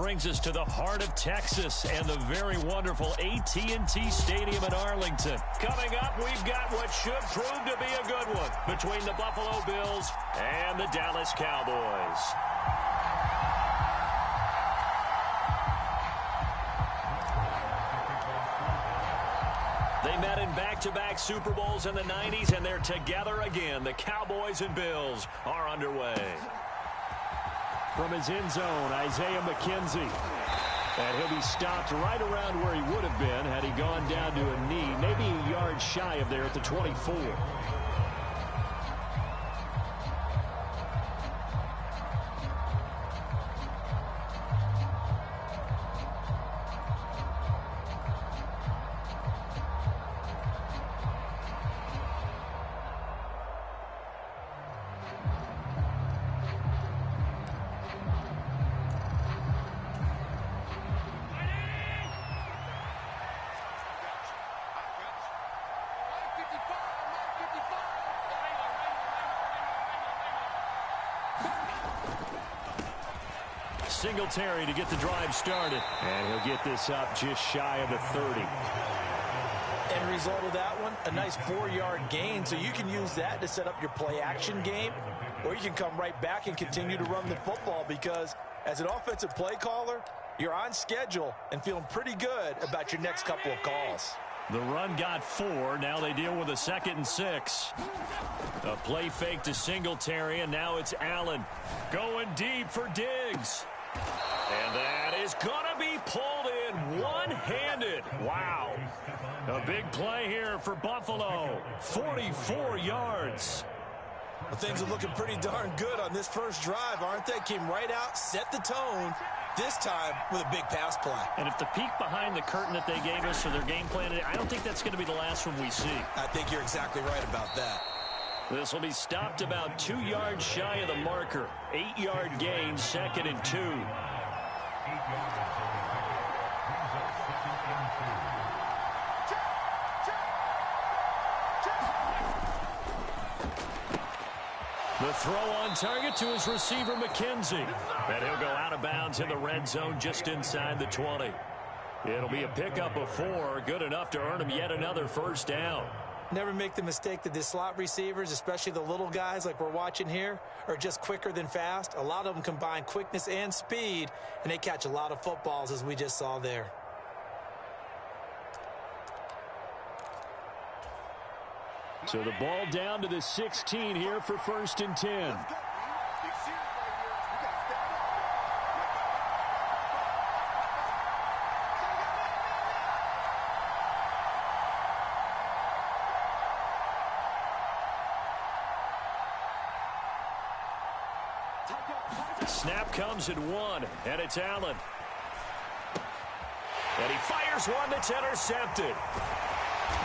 brings us to the heart of Texas and the very wonderful AT&T Stadium in Arlington. Coming up, we've got what should prove to be a good one between the Buffalo Bills and the Dallas Cowboys. They met in back-to-back Super Bowls in the 90s, and they're together again. The Cowboys and Bills are underway. From his end zone, Isaiah McKenzie. And he'll be stopped right around where he would have been had he gone down to a knee, maybe a yard shy of there at the 24. Singletary to get the drive started. And he'll get this up just shy of the 30. End result of that one, a nice 4-yard gain. So you can use that to set up your play-action game, or you can come right back and continue to run the football, because as an offensive play caller, you're on schedule and feeling pretty good about your next couple of calls. The run got 4. Now they deal with a 2nd and 6. A play fake to Singletary, and now it's Allen going deep for Diggs. And that is going to be pulled in one-handed. Wow. A big play here for Buffalo. 44 yards. Well, things are looking pretty darn good on this first drive, aren't they? Came right out, set the tone, this time with a big pass play. And if the peek behind the curtain that they gave us or their game plan, I don't think that's going to be the last one we see. I think you're exactly right about that. This will be stopped about 2 yards shy of the marker. 8-yard gain, 2nd and 2. The throw on target to his receiver, McKenzie. And he'll go out of bounds in the red zone just inside the 20. It'll be a pickup of 4, good enough to earn him yet another first down. Never make the mistake that the slot receivers, especially the little guys like we're watching here, are just quicker than fast. A lot of them combine quickness and speed, and they catch a lot of footballs, as we just saw there. So the ball down to the 16 here for 1st and 10. Snap comes at 1, and it's Allen. And he fires one that's intercepted.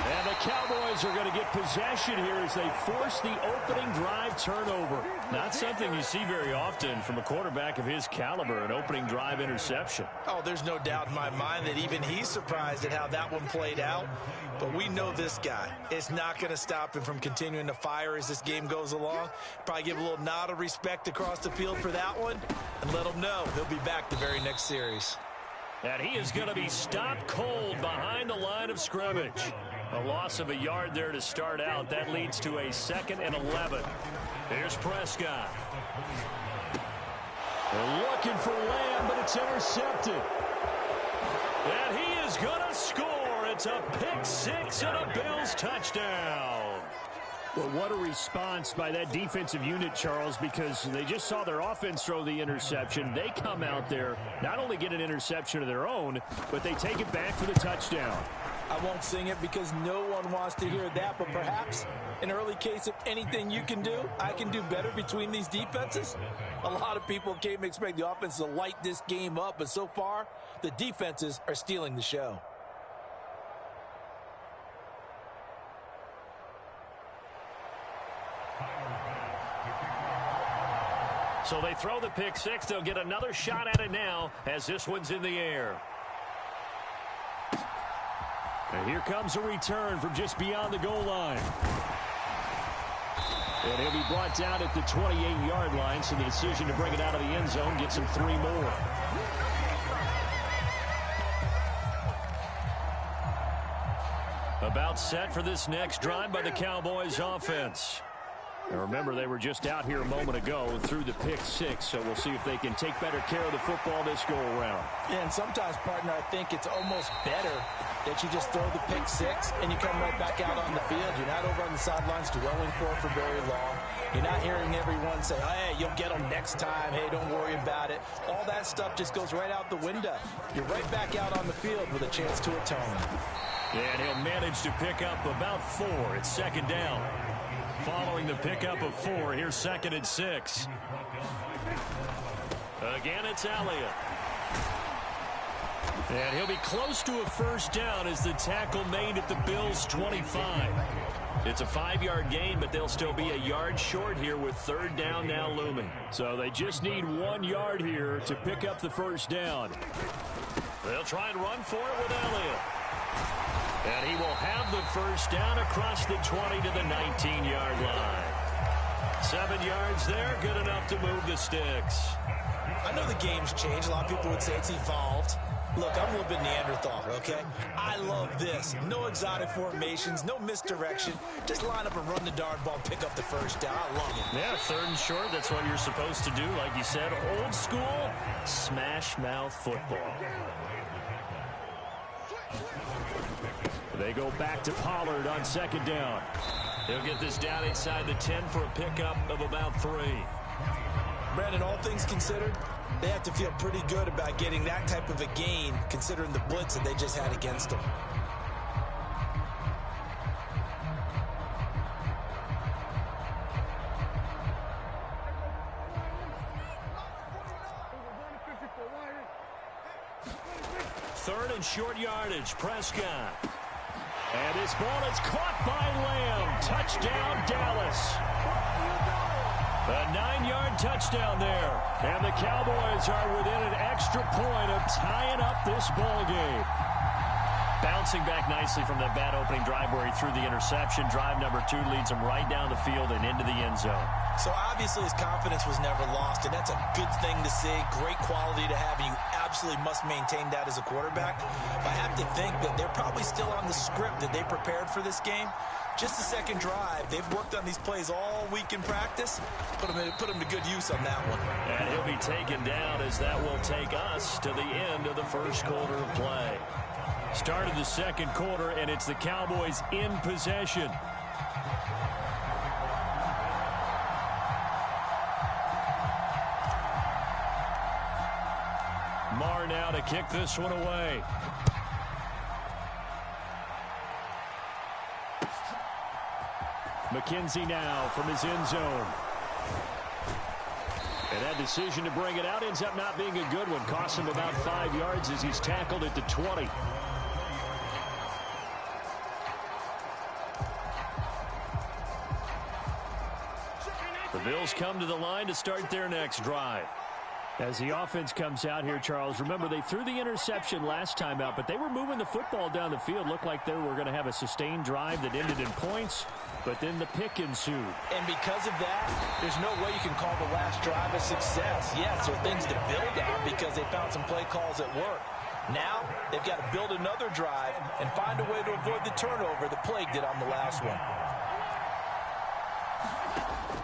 And the Cowboys are going to get possession here as they force the opening drive turnover. Not something you see very often from a quarterback of his caliber, an opening drive interception. Oh, there's no doubt in my mind that even he's surprised at how that one played out. But we know this guy is not going to stop him from continuing to fire as this game goes along. Probably give a little nod of respect across the field for that one and let him know he'll be back the very next series. And he is going to be stopped cold behind the line of scrimmage. A loss of a yard there to start out. That leads to a 2nd and 11. Here's Prescott. They're looking for Lamb, but it's intercepted. And he is going to score. It's a pick 6 and a Bills touchdown. Well, what a response by that defensive unit, Charles, because they just saw their offense throw the interception. They come out there, not only get an interception of their own, but they take it back for the touchdown. I won't sing it because no one wants to hear that, but perhaps an early case of anything you can do, I can do better between these defenses. A lot of people came to expect the offense to light this game up, but so far, the defenses are stealing the show. So they throw the pick 6. They'll get another shot at it now as this one's in the air. And here comes a return from just beyond the goal line. And he'll be brought down at the 28-yard line, so the decision to bring it out of the end zone gets him 3 more. About set for this next drive by the Cowboys offense. And remember, they were just out here a moment ago through the pick six, so we'll see if they can take better care of the football this go-around. Yeah, and sometimes, partner, I think it's almost better that you just throw the pick six and you come right back out on the field. You're not over on the sidelines dwelling for very long. You're not hearing everyone say, oh, hey, you'll get them next time. Hey, don't worry about it. All that stuff just goes right out the window. You're right back out on the field with a chance to atone. And he'll manage to pick up about 4. It's second down. Following the pickup of 4, here's 2nd and 6. Again, it's Elliott. And he'll be close to a first down as the tackle made at the Bills' 25. It's a 5-yard gain, but they'll still be a yard short here with 3rd down now looming. So they just need 1 yard here to pick up the first down. They'll try and run for it with Elliott. And he will have the first down across the 20 to the 19-yard line. 7 yards there, good enough to move the sticks. I know the game's changed. A lot of people would say it's evolved. Look, I'm a little bit Neanderthal, okay? I love this. No exotic formations, no misdirection. Just line up and run the darn ball, pick up the first down. I love it. Yeah, 3rd and short, that's what you're supposed to do. Like you said, old school, smash mouth football. They go back to Pollard on 2nd down. He'll get this down inside the 10 for a pickup of about 3. Brandon, all things considered, they have to feel pretty good about getting that type of a gain, considering the blitz that they just had against them. Third and short yardage, Prescott. And this ball is caught by Lamb. Touchdown, Dallas. A 9-yard touchdown there. And the Cowboys are within an extra point of tying up this ball game. Bouncing back nicely from that bad opening drive where he threw the interception. Drive number 2 leads him right down the field and into the end zone. So obviously his confidence was never lost, and that's a good thing to see. Great quality to have, and you absolutely must maintain that as a quarterback. But I have to think that they're probably still on the script that they prepared for this game. Just the second drive. They've worked on these plays all week in practice. Put them to good use on that one. And he'll be taken down as that will take us to the end of the first quarter of play. Start of the second quarter, and it's the Cowboys in possession. Marr now to kick this one away. McKenzie now from his end zone. And that decision to bring it out ends up not being a good one. Costs him about 5 yards as he's tackled at the 20. The Bills come to the line to start their next drive. As the offense comes out here, Charles, remember they threw the interception last time out, but they were moving the football down the field. Looked like they were going to have a sustained drive that ended in points, but then the pick ensued. And because of that, there's no way you can call the last drive a success. Yes, there are things to build on because they found some play calls that work. Now, they've got to build another drive and find a way to avoid the turnover the plague did on the last one.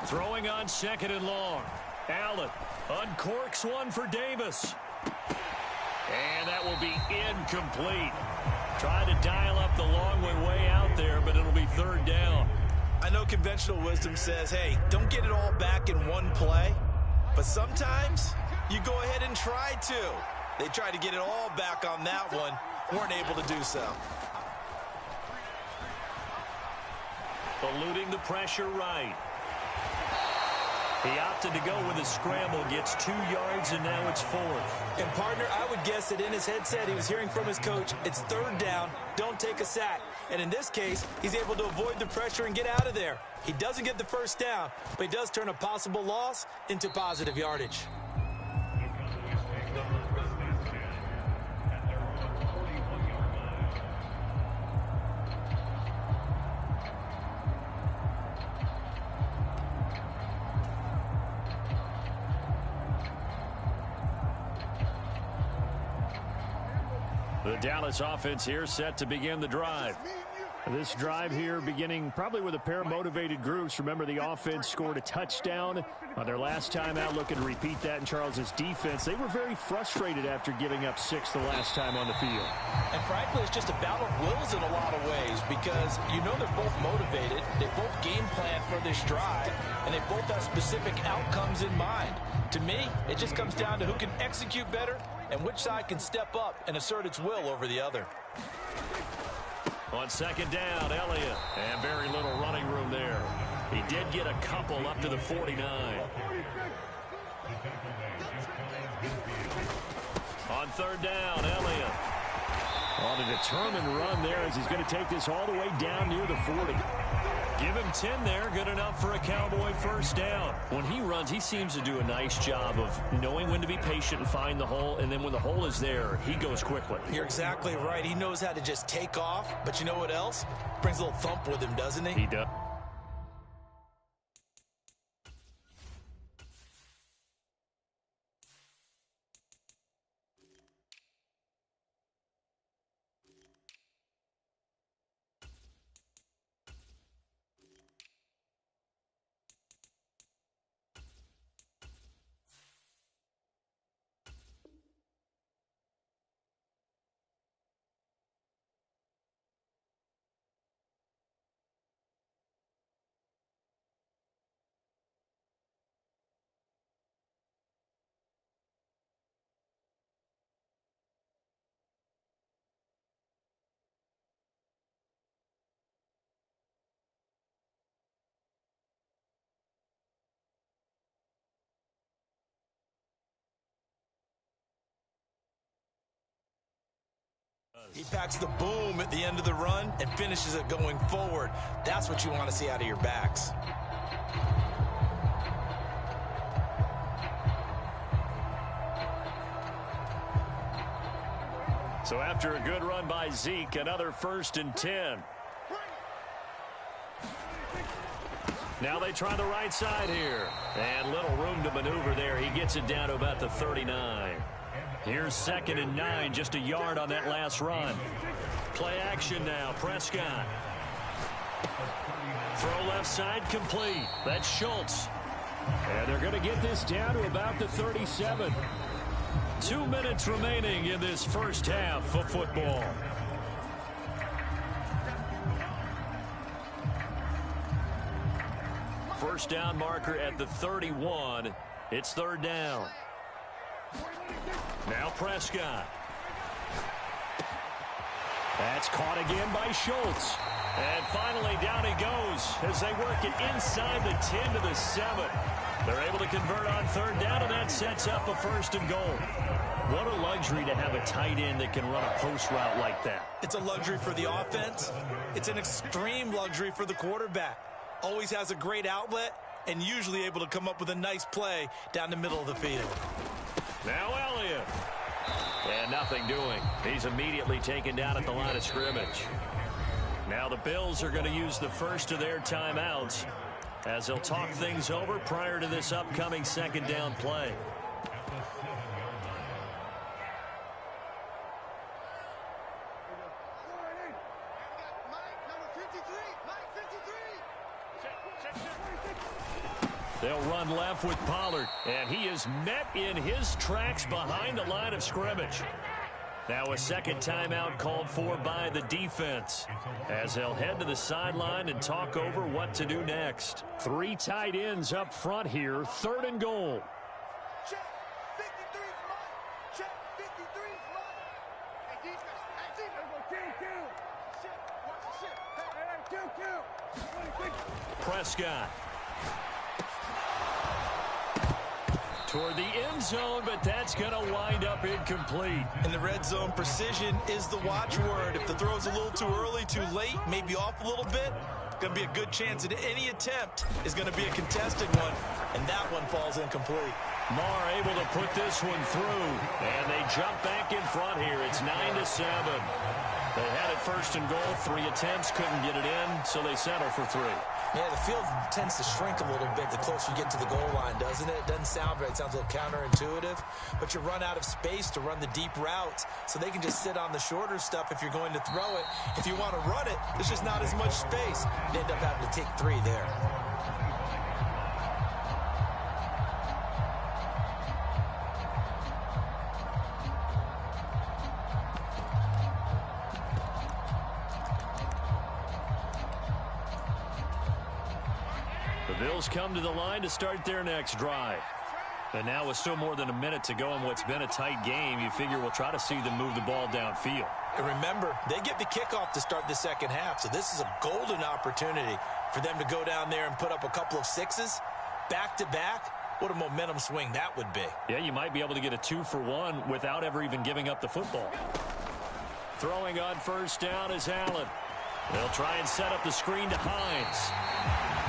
Throwing on 2nd and long. Allen uncorks one for Davis. And that will be incomplete. Try to dial up the long one way out there, but it'll be 3rd down. I know conventional wisdom says, hey, don't get it all back in one play. But sometimes you go ahead and try to. They tried to get it all back on that one. Weren't able to do so. Eluding the pressure right. He opted to go with a scramble, gets 2 yards, and now it's 4th. And, partner, I would guess that in his headset he was hearing from his coach, it's 3rd down, don't take a sack. And in this case, he's able to avoid the pressure and get out of there. He doesn't get the first down, but he does turn a possible loss into positive yardage. The Dallas offense here set to begin the drive. This drive here beginning probably with a pair of motivated groups. Remember, the offense scored a touchdown on their last time out, looking to repeat that in Charles' defense. They were very frustrated after giving up 6 the last time on the field. And frankly, it's just a battle of wills in a lot of ways because you know they're both motivated, they both game plan for this drive, and they both have specific outcomes in mind. To me, it just comes down to who can execute better and which side can step up and assert its will over the other. On second down, Elliott. And very little running room there. He did get a couple up to the 49. On third down, Elliott. On a determined run there as he's going to take this all the way down near the 40. Give him 10 there, good enough for a Cowboy first down. When he runs, he seems to do a nice job of knowing when to be patient and find the hole, and then when the hole is there, he goes quickly. You're exactly right. He knows how to just take off, but you know what else? Brings a little thump with him, doesn't he? He does. He packs the boom at the end of the run and finishes it going forward. That's what you want to see out of your backs. So after a good run by Zeke, another 1st and 10. Now they try the right side here. And little room to maneuver there. He gets it down to about the 39. Here's 2nd and 9, just a yard on that last run. Play action now, Prescott. Throw left side complete. That's Schultz. And they're going to get this down to about the 37. 2 minutes remaining in this first half of football. First down marker at the 31. It's 3rd down. Now Prescott. That's caught again by Schultz. And finally down he goes as they work it inside the 10 to the 7. They're able to convert on 3rd down, and that sets up a 1st and goal. What a luxury to have a tight end that can run a post route like that. It's a luxury for the offense. It's an extreme luxury for the quarterback. Always has a great outlet and usually able to come up with a nice play down the middle of the field. Now Elliott. And nothing doing. He's immediately taken down at the line of scrimmage. Now the Bills are going to use the first of their timeouts as they'll talk things over prior to this upcoming 2nd down play. They'll run left with Pollard, and he is met in his tracks behind the line of scrimmage. Now a 2nd timeout called for by the defense as they'll head to the sideline and talk over what to do next. 3 tight ends up front here, 3rd and goal. Check 53 front. Check 53 front. Hey, defense. Hey, defense. Shit. Watch the shit. Hey, Prescott. Toward the end zone, but that's going to wind up incomplete. In the red zone, precision is the watchword. If the throw's a little too early, too late, maybe off a little bit, going to be a good chance that any attempt is going to be a contested one, and that one falls incomplete. Marr able to put this one through, and they jump back in front here. It's 9-7. They had it 1st and goal, 3 attempts, couldn't get it in, so they settle for 3. Yeah, the field tends to shrink a little bit the closer you get to the goal line, doesn't it? It doesn't sound right. It sounds a little counterintuitive. But you run out of space to run the deep routes, so they can just sit on the shorter stuff if you're going to throw it. If you want to run it, there's just not as much space. You end up having to take 3 there. The Bills come to the line to start their next drive. And now with still more than a minute to go in what's been a tight game, you figure we'll try to see them move the ball downfield. And remember, they get the kickoff to start the second half, so this is a golden opportunity for them to go down there and put up a couple of 6s back-to-back. What a momentum swing that would be. Yeah, you might be able to get a 2-for-1 without ever even giving up the football. Throwing on first down is Allen. They'll try and set up the screen to Hines.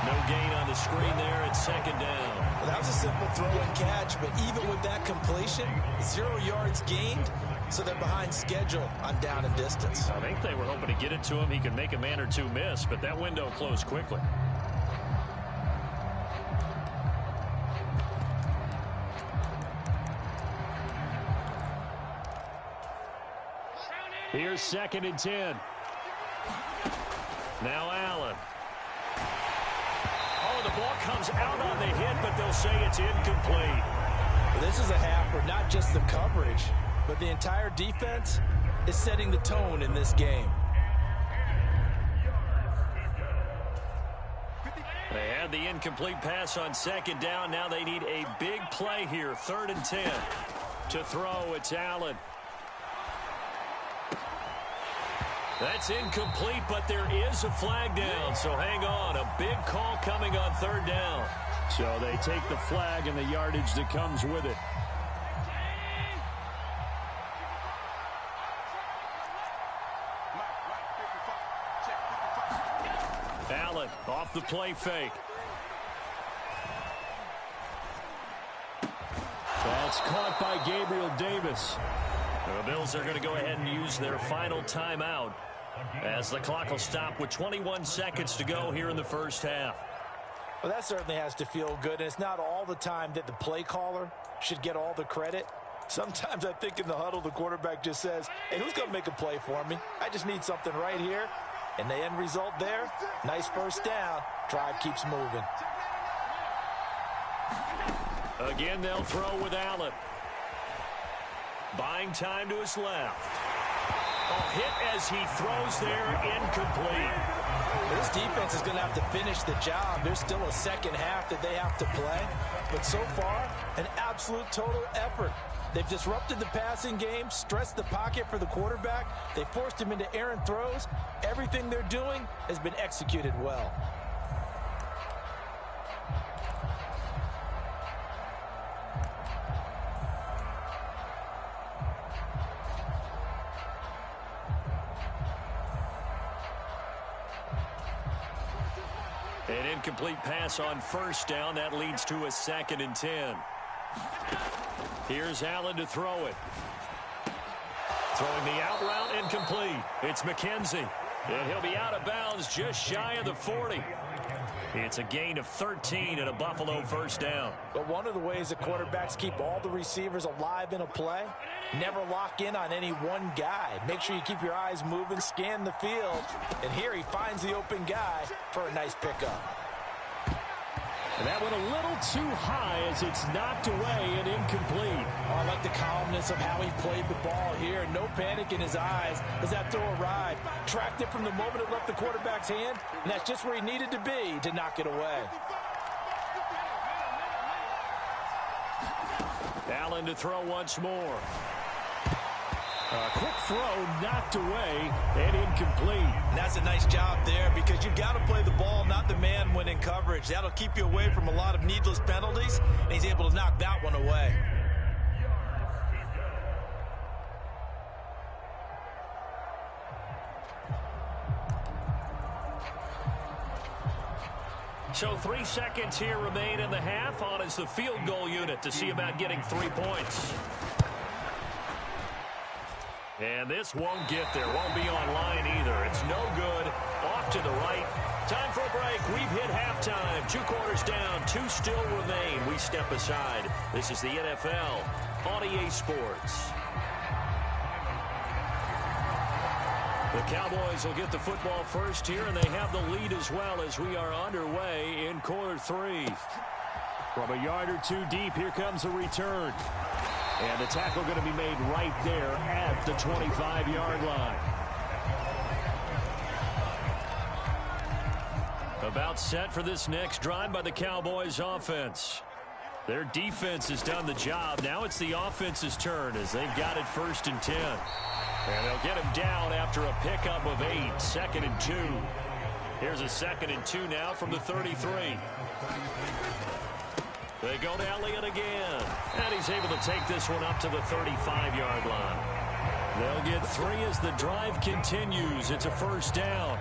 No gain on the screen there. It's second down. Well, that was a simple throw and catch, but even with that completion, 0 yards gained, so they're behind schedule on down and distance. I think they were hoping to get it to him. He could make a man or 2 miss, but that window closed quickly. Here's 2nd and 10. Now Allen. Oh, the ball comes out on the hit, but they'll say it's incomplete. Well, this is a half where not just the coverage, but the entire defense is setting the tone in this game. They had the incomplete pass on 2nd down. Now they need a big play here. 3rd and 10. To throw, it's Allen. That's incomplete, but there is a flag down, so hang on. A big call coming on 3rd down. So they take the flag and the yardage that comes with it. Allen off the play fake. That's caught by Gabriel Davis. The Bills are going to go ahead and use their final timeout as the clock will stop with 21 seconds to go here in the first half. Well, that certainly has to feel good, and it's not all the time that the play caller should get all the credit. Sometimes I think in the huddle, the quarterback just says, hey, who's going to make a play for me? I just need something right here. And the end result there, nice first down. Drive keeps moving. Again, they'll throw with Allen. Buying time to his left. Oh, hit as he throws there, incomplete. This defense is going to have to finish the job. There's still a second half that they have to play. But so far, an absolute total effort. They've disrupted the passing game, stressed the pocket for the quarterback. They forced him into errant throws. Everything they're doing has been executed well. An incomplete pass on first down. That leads to a 2nd and 10. Here's Allen to throw it. Throwing the out route, incomplete. It's McKenzie. And he'll be out of bounds just shy of the 40. It's a gain of 13 and a Buffalo first down. But one of the ways that quarterbacks keep all the receivers alive in a play, never lock in on any one guy. Make sure you keep your eyes moving, scan the field. And here he finds the open guy for a nice pickup. And that went a little too high as it's knocked away and incomplete. Oh, I like the calmness of how he played the ball here. No panic in his eyes as that throw arrived. Tracked it from the moment it left the quarterback's hand, and that's just where he needed to be to knock it away. Allen to throw once more. A quick throw knocked away and incomplete. And that's a nice job there because you've got to play the ball, not the man when in coverage. That'll keep you away from a lot of needless penalties, and he's able to knock that one away. So 3 seconds here remain in the half. On is the field goal unit to see about getting 3 points. And this won't get there. Won't be online either. It's no good. Off to the right. Time for a break. We've hit halftime. 2 quarters down. 2 still remain. We step aside. This is the NFL on EA Sports. The Cowboys will get the football first here, and they have the lead as well as we are underway in quarter 3. From a yard or 2 deep, here comes a return. And the tackle going to be made right there at the 25-yard line. About set for this next drive by the Cowboys offense. Their defense has done the job. Now it's the offense's turn as they've got it 1st and 10. And they'll get him down after a pickup of 8. 2nd and 2. Here's a 2nd and 2 now from the 33. They go to Elliott again. And he's able to take this one up to the 35-yard line. They'll get 3 as the drive continues. It's a 1st down.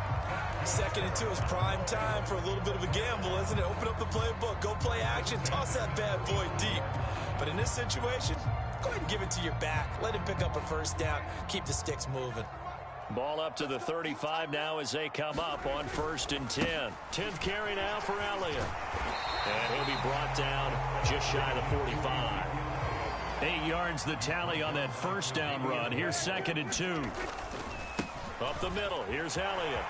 2nd and 2 is prime time for a little bit of a gamble, isn't it? Open up the playbook, go play action, toss that bad boy deep. But in this situation, go ahead and give it to your back. Let him pick up a 1st down. Keep the sticks moving. Ball up to the 35 now as they come up on 1st and 10. 10th carry now for Elliott. And he'll be brought down just shy of the 45. 8 yards the tally on that 1st down run. Here's 2nd and 2. Up the middle. Here's Elliott.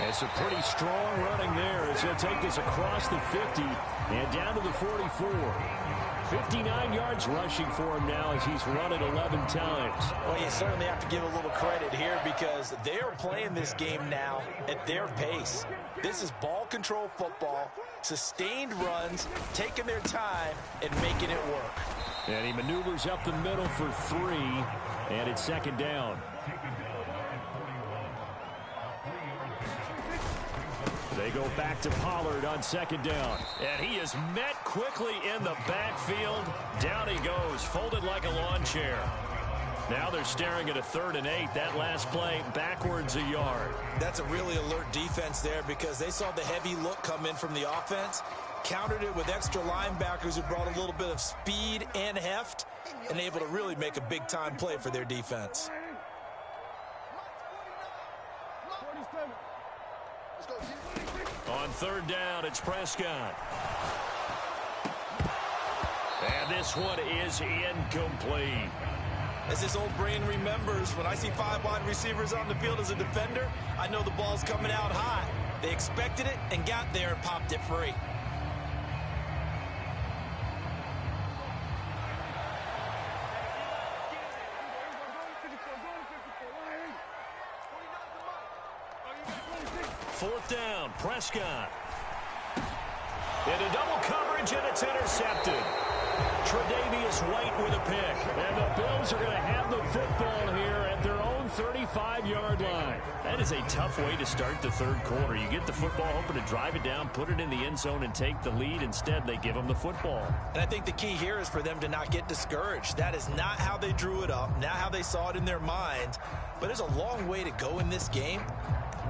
It's a pretty strong running there as he'll take this across the 50 and down to the 44. 59 yards rushing for him now as he's run it 11 times. Well, you certainly have to give a little credit here because they are playing this game now at their pace. This is ball control football, sustained runs, taking their time and making it work. And he maneuvers up the middle for 3, and it's 2nd down. They go back to Pollard on 2nd down. And he is met quickly in the backfield. Down he goes, folded like a lawn chair. Now they're staring at a 3rd and 8. That last play, backwards a yard. That's a really alert defense there because they saw the heavy look come in from the offense, countered it with extra linebackers who brought a little bit of speed and heft, and able to really make a big-time play for their defense. On 3rd down, it's Prescott. And this one is incomplete. As his old brain remembers, when I see 5 wide receivers on the field as a defender, I know the ball's coming out hot. They expected it and got there and popped it free. Fourth down, Prescott. Into double coverage, and it's intercepted. Tre'Davious White with a pick. And the Bills are going to have the football here at their own 35-yard line. That is a tough way to start the 3rd quarter. You get the football, hoping to drive it down, put it in the end zone, and take the lead. Instead, they give them the football. And I think the key here is for them to not get discouraged. That is not how they drew it up, not how they saw it in their minds. But there's a long way to go in this game.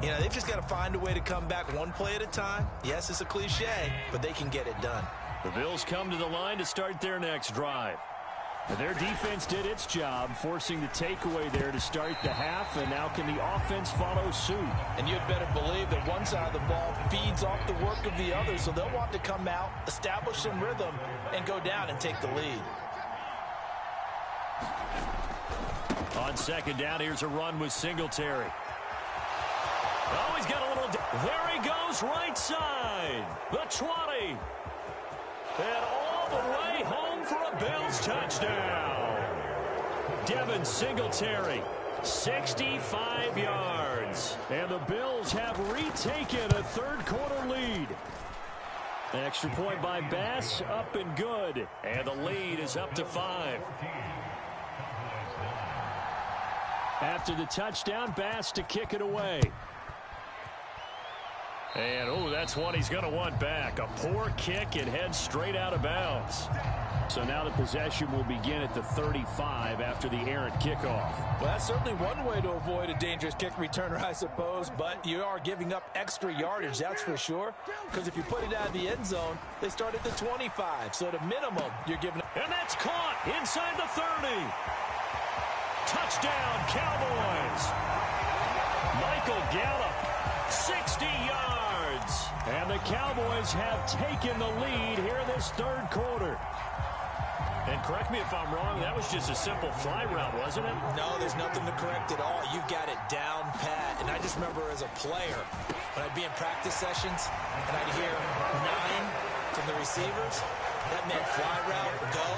You know, they've just got to find a way to come back one play at a time. Yes, it's a cliche, but they can get it done. The Bills come to the line to start their next drive. And their defense did its job, forcing the takeaway there to start the half, and now can the offense follow suit? And you'd better believe that one side of the ball feeds off the work of the other, so they'll want to come out, establish some rhythm, and go down and take the lead. On 2nd down, here's a run with Singletary. Oh, he's got a little... There he goes, right side. The 20. And all the way home for a Bills touchdown. Devin Singletary, 65 yards. And the Bills have retaken a 3rd quarter lead. An extra point by Bass, up and good. And the lead is up to 5. After the touchdown, Bass to kick it away. And, oh, that's one he's going to want back. A poor kick. It heads straight out of bounds. So now the possession will begin at the 35 after the errant kickoff. Well, that's certainly one way to avoid a dangerous kick returner, I suppose. But you are giving up extra yardage, that's for sure. Because if you put it out of the end zone, they start at the 25. So at a minimum, you're giving up. And that's caught inside the 30. touchdown, Cowboys. Michael Gallup, 60 yards. And the Cowboys have taken the lead here in this third quarter. And correct me if I'm wrong, that was just a simple fly route, wasn't it? No, there's nothing to correct at all. You've got it down pat. And I just remember as a player, when I'd be in practice sessions, and I'd hear 9 from the receivers, that meant fly route, go,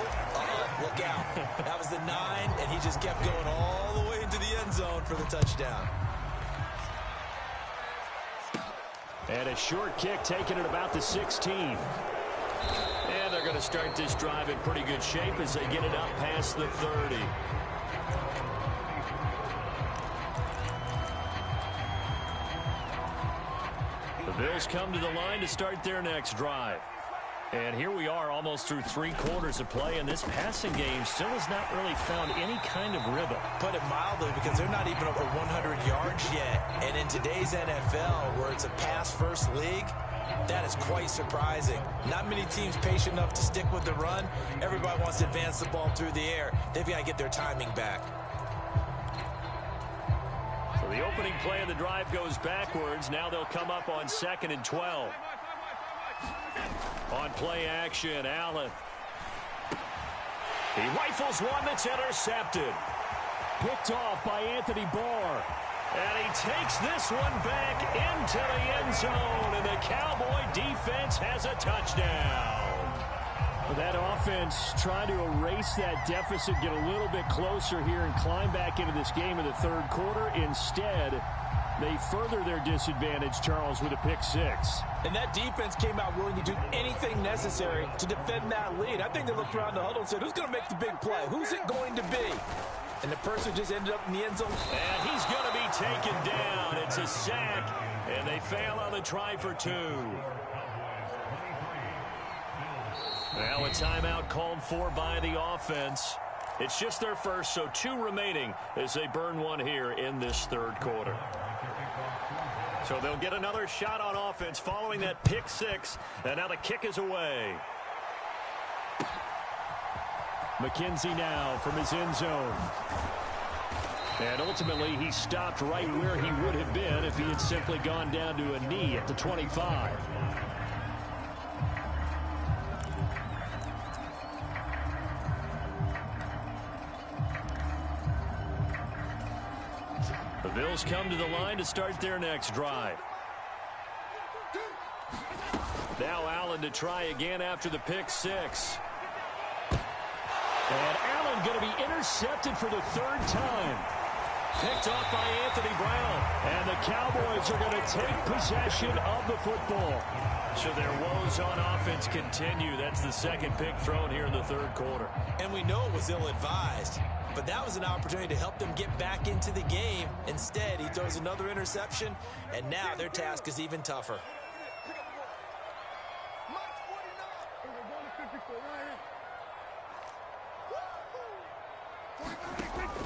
look out. That was the 9, and he just kept going all the way into the end zone for the touchdown. And a short kick taken at about the 16. And they're going to start this drive in pretty good shape as they get it up past the 30. The Bills come to the line to start their next drive. And here we are almost through 3 quarters of play, and this passing game still has not really found any kind of rhythm. Put it mildly, because they're not even over 100 yards yet. And in today's NFL, where it's a pass-first league, that is quite surprising. Not many teams patient enough to stick with the run. Everybody wants to advance the ball through the air. They've got to get their timing back. So the opening play of the drive goes backwards. Now they'll come up on 2nd and 12. On play action, Allen. He rifles one that's intercepted. Picked off by Anthony Barr. And he takes this one back into the end zone, and the Cowboy defense has a touchdown. That offense trying to erase that deficit, get a little bit closer here, and climb back into this game in the third quarter. Instead, they further their disadvantage, Charles, with a pick 6. And that defense came out willing to do anything necessary to defend that lead. I think they looked around the huddle and said, who's going to make the big play? Who's it going to be? And the person just ended up in the end zone. And he's going to be taken down. It's a sack, and they fail on the try for 2. Now a timeout called for by the offense. It's just their first, so 2 remaining as they burn one here in this third quarter. So they'll get another shot on offense following that pick 6, and now the kick is away. McKenzie now from his end zone. And ultimately, he stopped right where he would have been if he had simply gone down to a knee at the 25. The Bills come to the line to start their next drive. Now Allen to try again after the pick 6. And Allen going to be intercepted for the 3rd time. Picked off by Anthony Brown. And the Cowboys are going to take possession of the football. So their woes on offense continue. That's the 2nd pick thrown here in the third quarter. And we know it was ill-advised. But that was an opportunity to help them get back into the game. Instead, he throws another interception, and now their task is even tougher.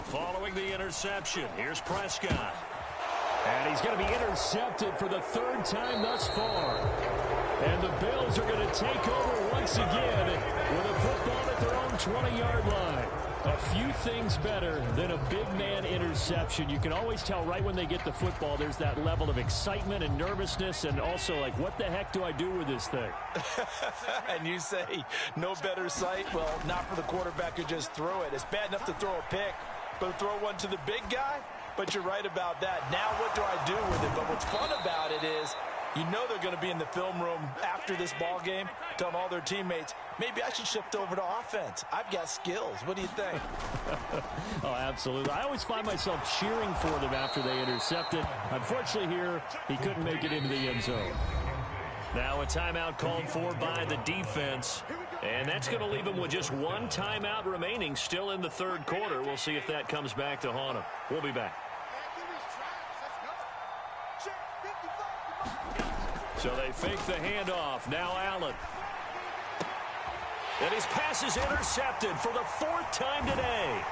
Following the interception, here's Prescott. And he's going to be intercepted for the 3rd time thus far. And the Bills are going to take over once again with a football at their own 20-yard line. A few things better than a big man interception. You can always tell right when they get the football, there's that level of excitement and nervousness, and also like, what the heck do I do with this thing? And you say, no better sight? Well, not for the quarterback who just threw it. It's bad enough to throw a pick, but to throw one to the big guy? But you're right about that. Now what do I do with it? But what's fun about it is, you know they're going to be in the film room after this ball game, telling all their teammates, maybe I should shift over to offense. I've got skills. What do you think? Oh, absolutely. I always find myself cheering for them after they intercept it. Unfortunately here, he couldn't make it into the end zone. Now a timeout called for by the defense. And that's going to leave him with just 1 timeout remaining still in the third quarter. We'll see if that comes back to haunt him. We'll be back. So they fake the handoff. Now Allen. And his pass is intercepted for the 4th time today.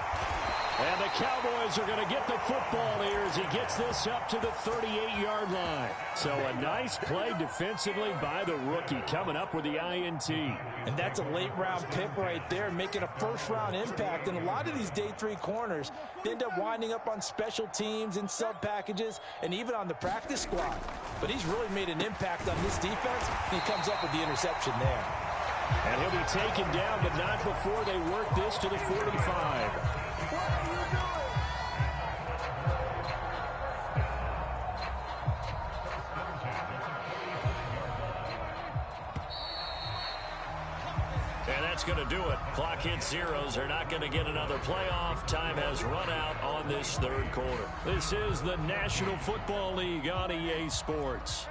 And the the Cowboys are going to get the football here as he gets this up to the 38-yard line. So a nice play defensively by the rookie, coming up with the INT. And that's a late-round pick right there, making a first-round impact. And a lot of these day 3 corners, they end up winding up on special teams and sub-packages and even on the practice squad. But he's really made an impact on this defense, and he comes up with the interception there. And he'll be taken down, but not before they work this to the 45. And that's going to do it. Clock hits zeros. They're not going to get another playoff. Time has run out on this third quarter. This is the National Football League on EA Sports.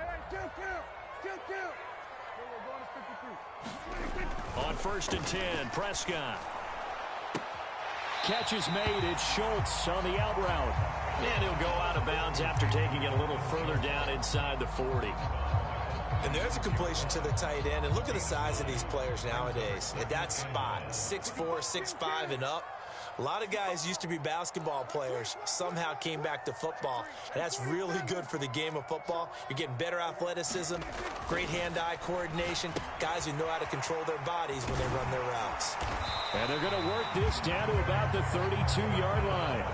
On 1st and 10, Prescott. Catch is made. It's Schultz on the out route. And he'll go out of bounds after taking it a little further down inside the 40. And there's a completion to the tight end. And look at the size of these players nowadays. At that spot, 6'4", 6'5", and up. A lot of guys used to be basketball players, somehow came back to football. And that's really good for the game of football. You're getting better athleticism, great hand-eye coordination, guys who know how to control their bodies when they run their routes. And they're going to work this down to about the 32-yard line.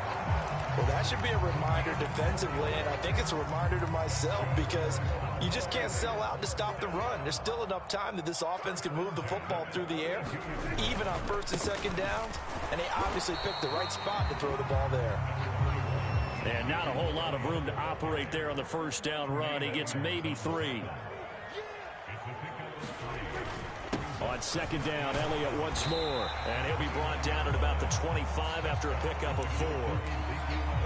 Well, that should be a reminder defensively, and I think it's a reminder to myself because you just can't sell out to stop the run. There's still enough time that this offense can move the football through the air, even on 1st and 2nd downs, and they obviously picked the right spot to throw the ball there. And not a whole lot of room to operate there on the first down run. He gets maybe 3. On 2nd down, Elliott once more. And he'll be brought down at about the 25 after a pickup of 4.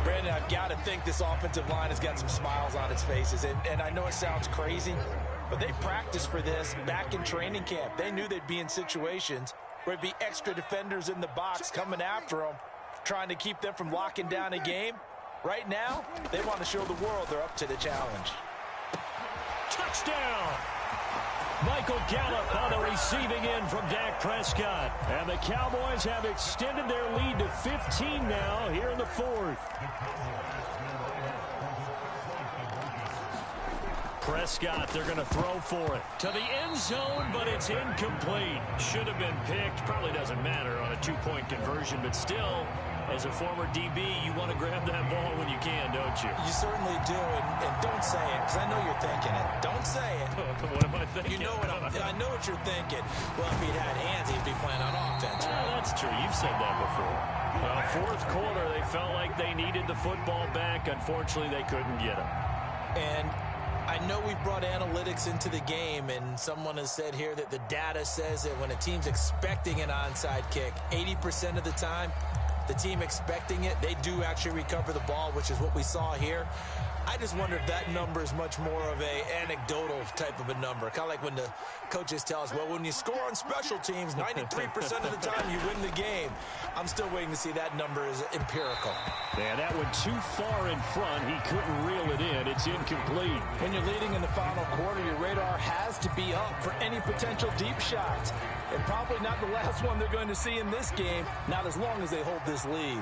Brandon, I've got to think this offensive line has got some smiles on its faces. And I know it sounds crazy, but they practiced for this back in training camp. They knew they'd be in situations where there'd be extra defenders in the box coming after them, trying to keep them from locking down a game. Right now, they want to show the world they're up to the challenge. Touchdown! Michael Gallup on the receiving end from Dak Prescott. And the Cowboys have extended their lead to 15 now here in the 4th. Prescott, they're going to throw for it. To the end zone, but it's incomplete. Should have been picked. Probably doesn't matter on a 2-point conversion, but still, as a former DB, you want to grab that ball when you can, don't you? You certainly do, and don't say it, because I know you're thinking it. Don't say it. What am I thinking? You know what I know what you're thinking. Well, if he'd had hands, he'd be playing on offense. Well, that's true. You've said that before. 4th quarter, they felt like they needed the football back. Unfortunately, they couldn't get it. And I know we've brought analytics into the game, and someone has said here that the data says that when a team's expecting an onside kick, 80% of the time, the team expecting it, they do actually recover the ball, which is what we saw here. I just wonder if that number is much more of a anecdotal type of a number. Kind of like when the coaches tell us, well, when you score on special teams, 93% of the time you win the game. I'm still waiting to see that number is empirical. Yeah, that one too far in front. He couldn't reel it in. It's incomplete. When you're leading in the final quarter, your radar has to be up for any potential deep shots. And probably not the last one they're going to see in this game, not as long as they hold this lead.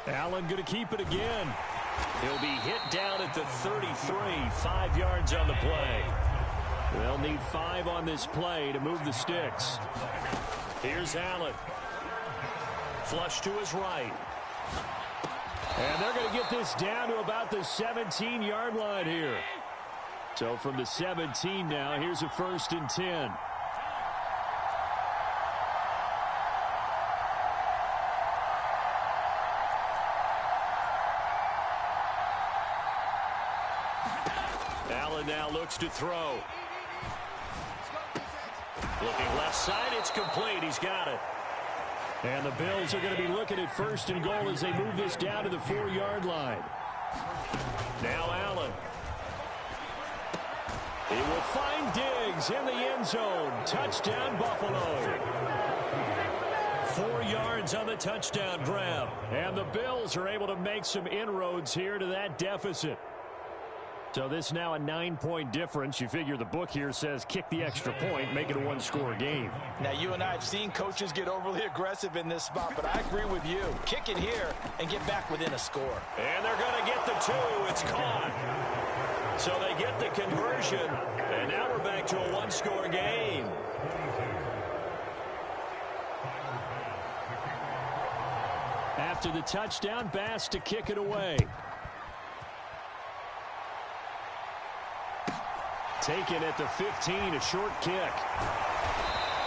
Allen going to keep it again. He'll be hit down at the 33, 5 yards on the play. They'll need 5 on this play to move the sticks. Here's Allen. Flush to his right. And they're going to get this down to about the 17-yard line here. So from the 17 now, here's a 1st and 10. Allen now looks to throw. Looking left side, it's complete. He's got it. And the Bills are going to be looking at 1st and goal as they move this down to the 4-yard line. Now Allen. He will find Diggs in the end zone. Touchdown, Buffalo. 4 yards on the touchdown grab. And the Bills are able to make some inroads here to that deficit. So this now a 9-point difference. You figure the book here says kick the extra point, make it a one-score game. Now, you and I have seen coaches get overly aggressive in this spot, but I agree with you. Kick it here and get back within a score. And they're going to get the 2. It's caught. So they get the conversion, and now we're back to a one-score game. After the touchdown, Bass to kick it away. Taken at the 15, a short kick.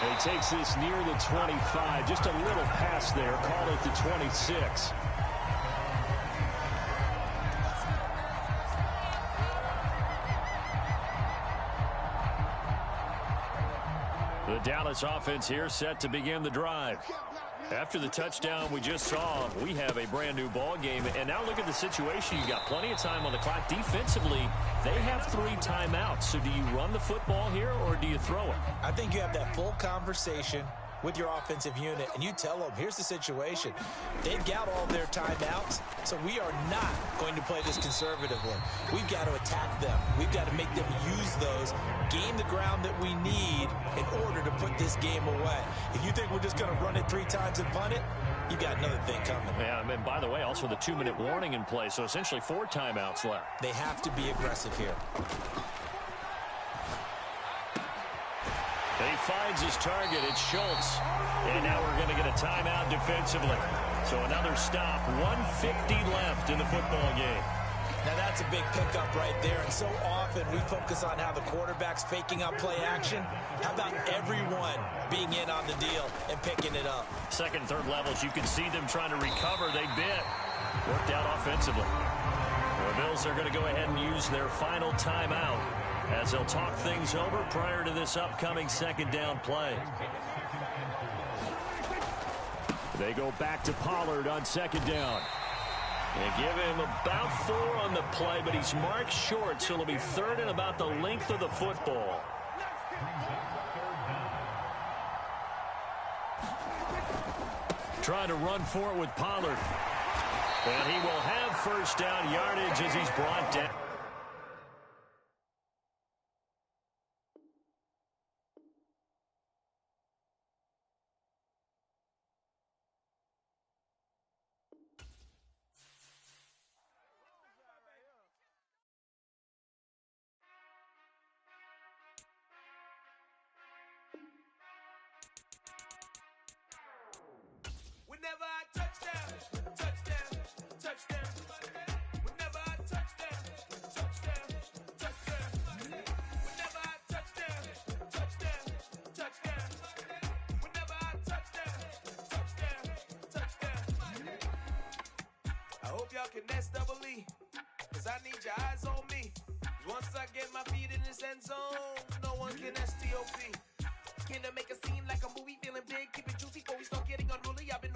And he takes this near the 25. Just a little pass there. Call it the 26. The Dallas offense here set to begin the drive. After the touchdown we just saw, we have a brand new ball game. And now look at the situation. You got plenty of time on the clock. Defensively, they have 3 timeouts. So do you run the football here or do you throw it? I think you have that full conversation with your offensive unit, and you tell them, here's the situation. They've got all their timeouts, so we are not going to play this conservatively. We've got to attack them. We've got to make them use those, gain the ground that we need in order to put this game away. If you think we're just going to run it 3 times and punt it, you've got another thing coming. Yeah, and by the way, also the 2-minute warning in play, so essentially 4 timeouts left. They have to be aggressive here. And he finds his target. It's Schultz. And now we're going to get a timeout defensively. So another stop. 1:50 left in the football game. Now that's a big pickup right there. And so often we focus on how the quarterback's faking out play action. How about everyone being in on the deal and picking it up? Second and third levels, you can see them trying to recover. They bit. Worked out offensively. The Bills are going to go ahead and use their final timeout as they'll talk things over prior to this upcoming second down play. They go back to Pollard on second down. They give him about 4 on the play, but he's marked short, so it'll be third and about the length of the football. Trying to run for it with Pollard. And he will have first down yardage as he's brought down. Whenever I touchdown, touchdown, touchdown. Whenever I touchdown, touchdown, touchdown. Whenever I touchdown, touchdown, touchdown. Whenever I touchdown, touchdown, touchdown. I hope y'all can nest double E, 'cause I need your eyes on me. 'Cause once I get my feet in this end zone, no one can STOP. Can I make a scene like a movie, feeling big, keep it juicy before we start getting unruly? I've been